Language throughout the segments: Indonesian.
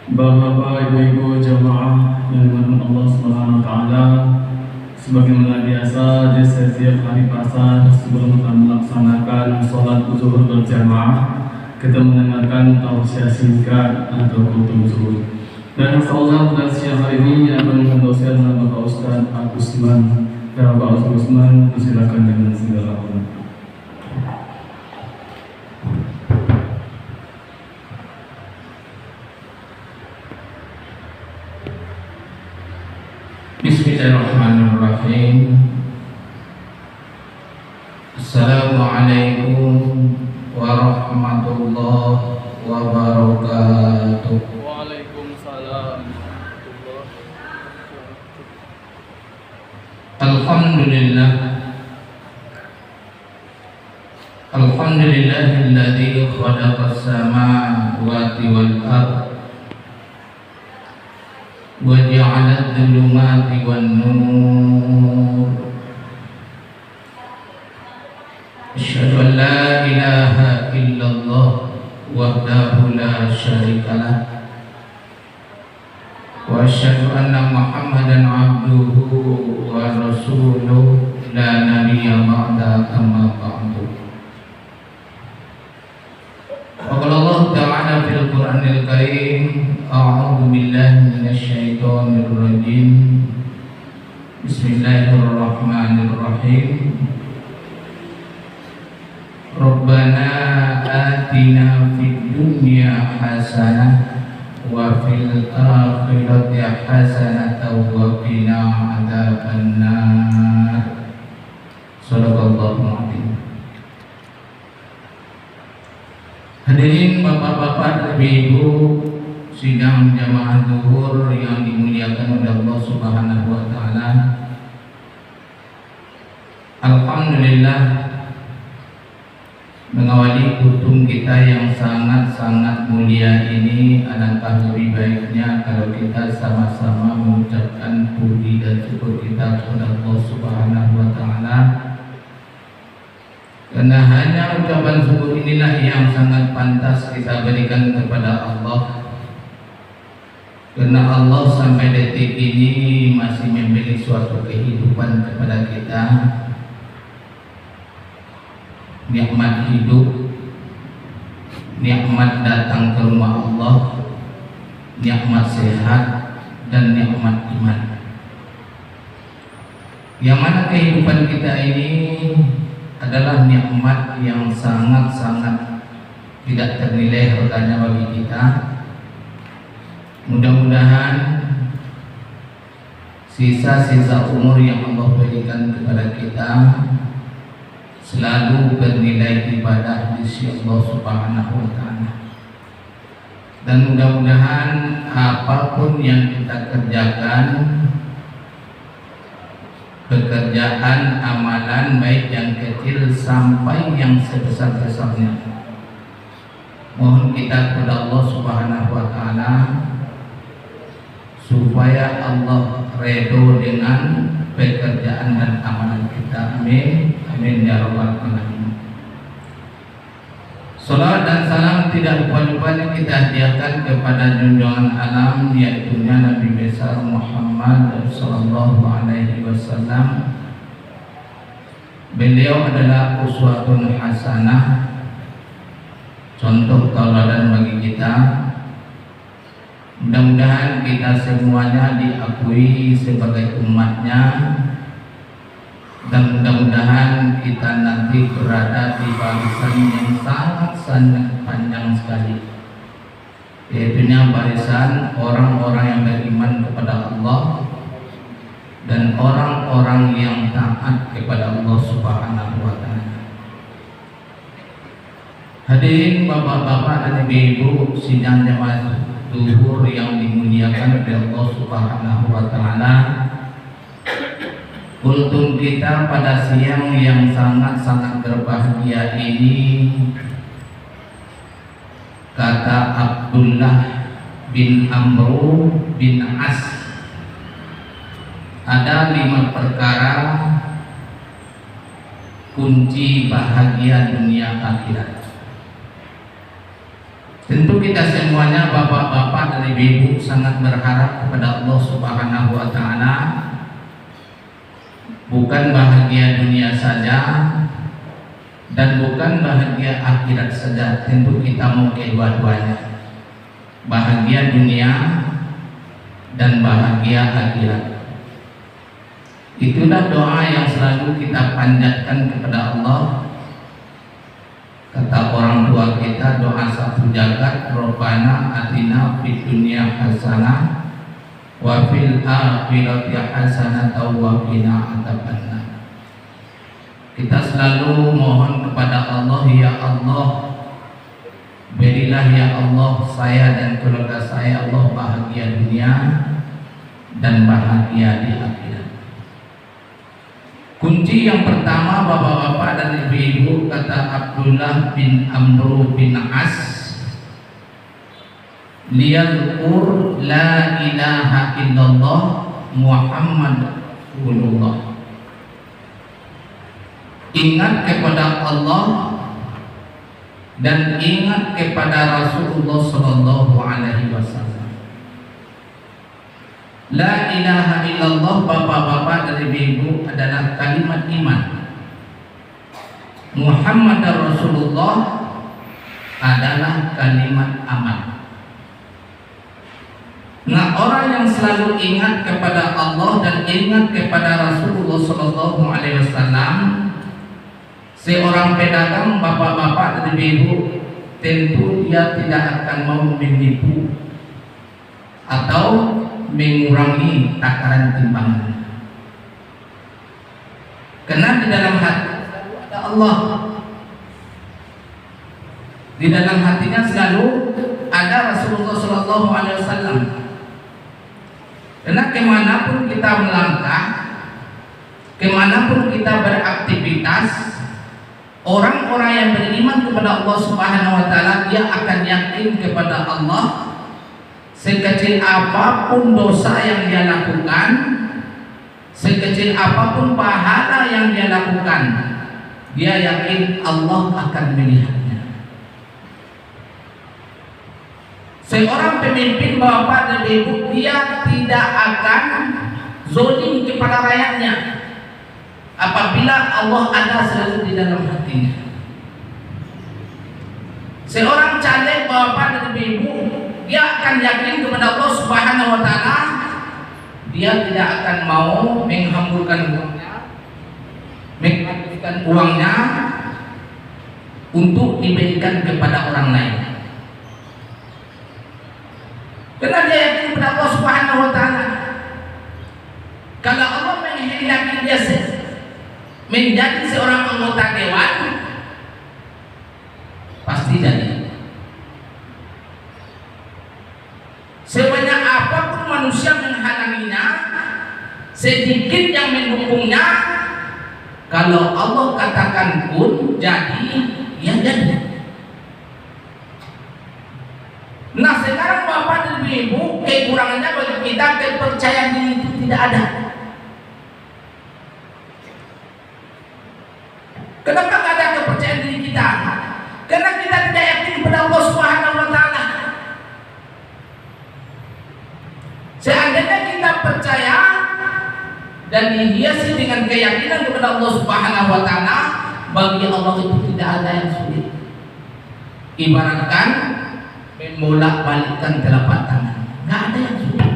Bapak, Ibu-ibu jamaah yang dimuliakan Allah Subhanahu wa taala, sebagaimana biasa di setiap hari pasar sebelum kita melaksanakan sholat zuhur berjamaah, kita mendengarkan tausiah singkat atau khutbah zuhur. Dan insyaallah pada siang hari ini akan mentausiahkan Bapak Ustaz Agusman. Dan Bapak Agusman silakan dengan segala hormat. Bismillahirrahmanirrahim. Assalamualaikum warahmatullahi wabarakatuh. Waalaikumsalam. Alhamdulillah. Alhamdulillahilladzi khalaqas samawati wal ardh wa ja'ala adh-dhulumati wan nur. Asyhadu an la ilaha illallah wahdahu la syarika lah wa asyhadu anna Muhammadan abduhu wa rasuluh la nabiyya ba'da amma ba'du. Qala Allah ta'ala fil Qur'anil Karim, a'udzu billahi minasyaitonir rajim. Bismillahirrahmanirrahim. Rabbana atina fid dunya hasanah wa fil akhirati hasanah wa qina adzabannar. Shadaqallahul adzim. Hadirin bapak-bapak, ibu-ibu sidang jamaah zuhur yang dimuliakan oleh Allah Subhanahu wa taala. Alhamdulillah, mengawali kutum kita yang sangat-sangat mulia ini, alangkah lebih baiknya kalau kita sama-sama mengucapkan puji dan syukur kita kepada Allah Subhanahu wa taala. Karena hanya ucapan syukur inilah yang sangat pantas kita berikan kepada Allah. Karena Allah sampai detik ini masih memberi suatu kehidupan kepada kita, nikmat hidup, nikmat datang ke rumah Allah, nikmat sehat, dan nikmat iman. Yang mana kehidupan kita ini adalah nikmat yang sangat-sangat tidak ternilai harganya bagi kita. Mudah-mudahan sisa-sisa umur yang Allah berikan kepada kita selalu bernilai ibadah di sisi Allah Subhanahu wa taala. Dan mudah-mudahan apapun yang kita kerjakan, pekerjaan, amalan baik yang kecil sampai yang sebesar-besarnya, mohon kita kepada Allah Subhanahu wa taala supaya Allah redho dengan pekerjaan dan amalan kita. Amin. Amin ya rabbal alamin. Salawat dan salam tidak lupa-lupa kita hadiahkan kepada junjungan alam, yaitu Nabi besar Muhammad sallallahu alaihi wasallam. Beliau adalah uswatun hasanah, contoh tauladan bagi kita. Mudah-mudahan kita semuanya diakui sebagai umatnya, dan mudah-mudahan kita nanti berada di barisan yang sangat panjang sekali, yaitu barisan orang-orang yang beriman kepada Allah dan orang-orang yang taat kepada Allah Subhanahu wa taala. Hadirin bapak-bapak dan ibu-ibu sidang jamaah zuhur yang dimuliakan oleh Allah Subhanahu wa taala. Kultum kita pada siang yang sangat-sangat berbahagia ini, kata Abdullah bin Amr bin As, ada 5 perkara kunci bahagia dunia akhirat. Tentu kita semuanya, bapak-bapak dan ibu-ibu, sangat berharap kepada Allah Subhanahu wa Ta'ala, bukan bahagia dunia saja dan bukan bahagia akhirat saja. Tentu kita mau kedua-duanya, bahagia dunia dan bahagia akhirat. Itulah doa yang selalu kita panjatkan kepada Allah. Kata orang tua kita, doa satu jagat, Rabbana atina fid dunya hasanah wa fil akhirati hasanah wa qina adzabannar. Kita selalu mohon kepada Allah, ya Allah, berilah ya Allah saya dan keluarga saya, Allah, bahagia dunia dan bahagia di akhirat. Kunci yang pertama, bapak-bapak dan ibu-ibu, kata Abdullah bin Amr bin As, liyadhkur la ilaha illallah Muhammad Rasulullah. Ingat kepada Allah dan ingat kepada Rasulullah sallallahu alaihi wasallam. La ilaha illallah, bapak-bapak dan ibu-ibu, adalah kalimat iman. Muhammad Rasulullah adalah kalimat aman. Nah, orang yang selalu ingat kepada Allah dan ingat kepada Rasulullah sallallahu alaihi wasallam, seorang pedagang, bapak-bapak dan ibu-ibu, tentu dia tidak akan mau menipu atau mengurangi takaran timbangan. Karena di dalam hati selalu ada Allah. Di dalam hatinya selalu ada Rasulullah sallallahu alaihi wasallam. Karena kemanapun kita melangkah, kemanapun kita beraktivitas, orang-orang yang beriman kepada Allah Subhanahu wa Ta'ala, dia akan yakin kepada Allah. Sekecil apapun dosa yang dia lakukan, sekecil apapun pahala yang dia lakukan, dia yakin Allah akan melihatnya. Seorang pemimpin, bapak dan ibu, dia tidak akan zalim kepada rakyatnya apabila Allah ada selalu di dalam hatinya. Seorang caleg, bapak dan ibu, dia akan yakin kepada Allah Subhanahu wa Ta'ala. Dia tidak akan mau menghamburkan uangnya, menghabiskan uangnya untuk diberikan kepada orang lain. Karena dia yakin kepada Allah Subhanahu wa Ta'ala. Kalau Allah menghendaki dia menjadi seorang anggota dewan, pasti jadi. Sebanyak apapun manusia menghalanginya, sedikit yang mendukungnya, kalau Allah katakan kun, jadi, ya jadi. Nah, sekarang bapak dan ibu, kekurangannya bagi kita, kepercayaan diri itu tidak ada. Kenapa tidak ada kepercayaan diri kita? Karena kita tidak yakin kepada Allah Subhanahu wa Ta'ala. Seandainya kita percaya dan dihiasi dengan keyakinan kepada Allah Subhanahu wa Ta'ala, bagi Allah itu tidak ada yang sulit. Ibaratkan membolak-balikkan telapak tangan, nggak ada yang sulit.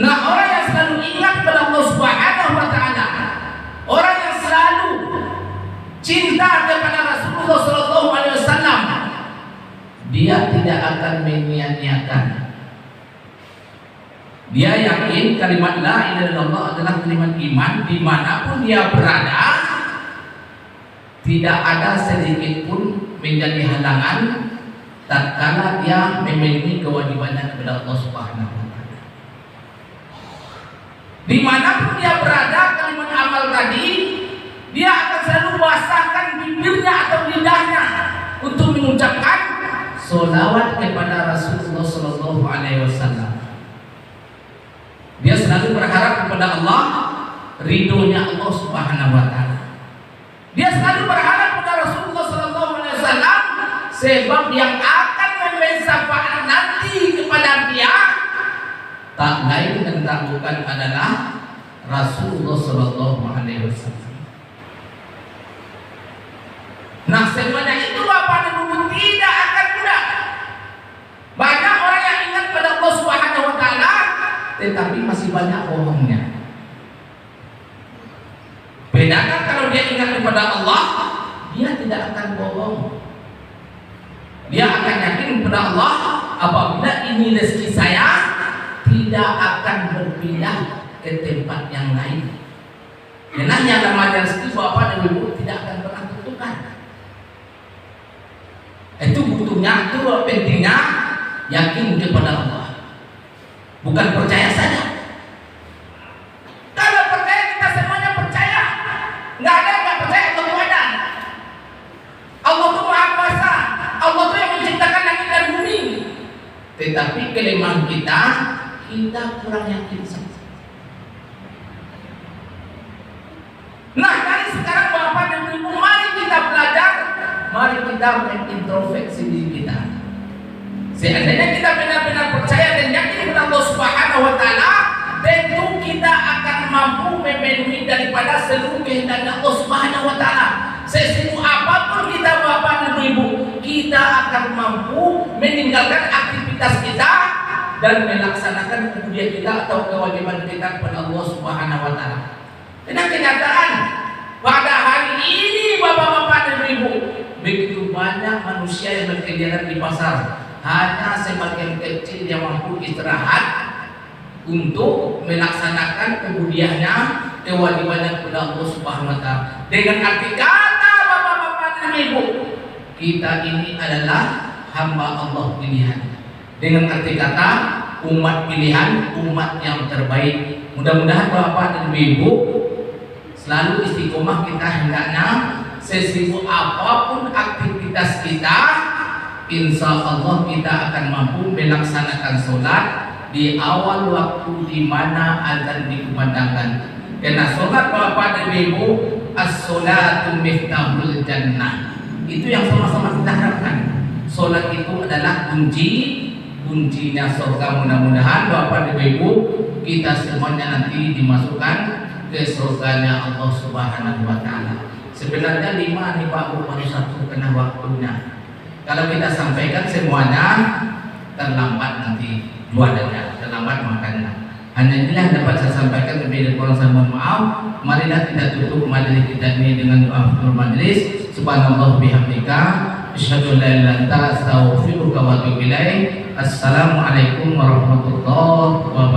Nah, orang yang selalu ingat kepada Allah Subhanahu wa Ta'ala, orang yang selalu cinta kepada Rasulullah sallallahu alaihi wasallam, dia tidak akan menyia-nyiakan. Dia yakin kalimat la ilaha illallah adalah kalimat iman. Dimanapun dia berada, tidak ada sedikit pun menjadi halangan tatkala dia memenuhi kewajibannya kepada Allah Subhanahu wa Ta'ala. Dimanapun dia berada, kalimat amal tadi, dia akan selalu basahkan bibirnya atau lidahnya untuk mengucapkan sholawat kepada Rasulullah sallallahu alaihi wasallam. Dia selalu berharap kepada Allah, ridhonya Allah Subhanahu wa Ta'ala. Dia selalu berharap kepada Rasulullah sallallahu alaihi wasallam sebab yang akan memberi syafaat nanti kepada dia tak lain dan tak bukan adalah Rasulullah Sallallahu Alaihi Wasallam. Nah, semuanya itu Bapak dan Ibu tidak akan mudah. Banyak orang yang ingat pada Allah Subhanahu Wa Taala, tetapi masih banyak bohongnya. Bedakan kalau dia ingat kepada Allah, dia tidak akan bohong. Dia akan yakin kepada Allah, apabila ini rezeki saya, tidak akan berpindah ke tempat yang lain. Karena yang namanya rezeki Bapak dan Ibu tidak akan pernah tertukar. Itu butuhnya, itu pentingnya yakin kepada Allah. Bukan percaya saja. Kalau percaya kita semuanya percaya. Nggak ada yang nggak percaya Allah itu ada. Allah itu Maha Kuasa. Allah itu yang menciptakan langit dan bumi. Tetapi kelemahan kita kurang yakin saja. Nah, dari sekarang Bapak dan Ibu, mari kita belajar, mari kita mengintrospeksi diri kita. Seandainya kita benar-benar percaya dan yakin kepada Allah Subhanahu Wa Taala, tentu kita akan mampu memenuhi daripada seluruh kehendak Allah Subhanahu Wa Taala. Sesibuk apapun kita Bapak dan Ibu, kita akan mampu meninggalkan aktivitas kita dan melaksanakan kemudian kita atau kewajiban kita kepada Allah Subhanahu Wa Taala. Karena kenyataan pada hari ini Bapak-bapak dan Ibu, begitu banyak manusia yang berkeliaran di pasar, hanya sebagian kecil yang mampu istirahat untuk melaksanakan kemudiannya kewajibannya kepada Allah Subhanahu Wa Taala. Dengan arti kata Bapak-bapak dan Ibu, kita ini adalah hamba Allah pilihan. Dengan arti kata umat pilihan, umat yang terbaik. Mudah-mudahan Bapak dan Ibu selalu istiqomah kita hendaknya sesibuk apapun aktivitas kita, insya Allah kita akan mampu melaksanakan sholat di awal waktu di mana azan dikumandangkan. Karena sholat Bapak dan Ibu, as-sholatu miftahul jannah. Itu yang sama-sama kita harapkan. Sholat itu adalah kuncinya surga. Mudah-mudahan Bapak dan Ibu kita semuanya nanti dimasukkan ke surganya Allah Subhanahu Wa Taala. Sebenarnya 5 nih Pak Bu, baru 1 kena waktunya. Kalau kita sampaikan semuanya terlambat nanti jualannya, terlambat makannya. Hanya inilah yang dapat saya sampaikan, lebih dari kurang saya mohon maaf. Marilah kita tutup majelis kita ini dengan doa penutup majelis. Subhanallah bihamdika, asyhadu an la ilaha illa anta, astaghfiruka wa atubu ilaik. Assalamualaikum warahmatullahi wabarakatuh.